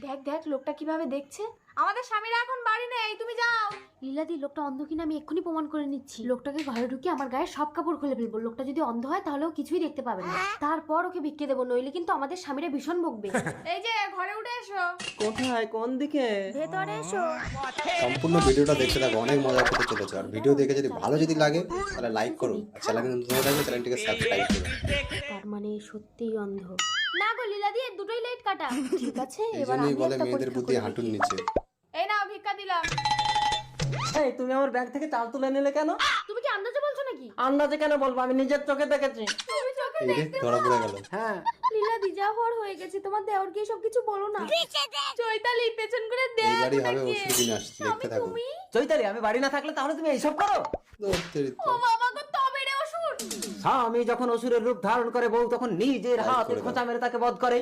দেখ দেখ লোকটা কিভাবে দেখছে। আমাদের স্বামীরা এখন বাড়ি নেই, তুমি যাও। লীলাদি, লোকটা অন্ধ কিনা আমি এক্ষুনি প্রমাণ করে নিচ্ছি। লোকটাকে ঘরে ঢুকে আমার গায়ে সব কাপড় খুলে ফেলবো। লোকটা যদি অন্ধ হয় তাহলেও কিছুই দেখতে পাবে না। তারপর ওকে ভিক্ষে দেবো, নইলে কিন্তু আমাদের স্বামীরা ভীষণ বকবে। এই যে ঘরে উঠে এসো। কোথায়, কোন দিকে? ভেতরে এসো। সম্পূর্ণ ভিডিওটা দেখতে থাকো, অনেক মজা পেতে চলেছে। আর ভিডিও দেখে যদি ভালো যদি লাগে তাহলে লাইক করো, আর চ্যানেলে নতুন হয়ে থাকলে চ্যানেলটিকে সাবস্ক্রাইব করো। তার মানে সত্যিই অন্ধ না গো লীলাদি, দুটোই লাইট কাটা। ঠিক আছে, এই এবার জন্যই আমি বলে একটা মেয়েদের পরীক্ষা বুদ্ধি করে হাঁটুর দেখি। নিচে। এই নাও ভিক্ষা দিলাম। এই, তুমি আমার ব্যাগ থেকে চাল তুলে নিলে কেন? তুমি কি আন্দাজে বলছো নাকি? আন্দাজে কেন বলবো, আমি নিজের চোখে দেখেছি। তুমি চোখে এই রে, দেখতে ধরা পড়ে গেল। হ্যাঁ, লীলাদি, যা হওয়ার হয়ে গেছে। তোমার দেওরকে সব কিছু বলো না। চৈতালি, পেছন করে এই দেখ বাড়ি হবে ওটাকে। ওষুধ কিনে আসছে, দেখতে থাকো। তুমি চৈতালি, আমি বাড়ি না থাকলে তাহলে তুমি এইসব করো? দত্তেরিত। ও বাবা গো, তবে রে অসুর। স্বামী যখন অসুরের রূপ ধারণ করে, বউ তখন নিজের লাইক হাতে করে দাও। খোঁচা মেরে তাকে বধ করে।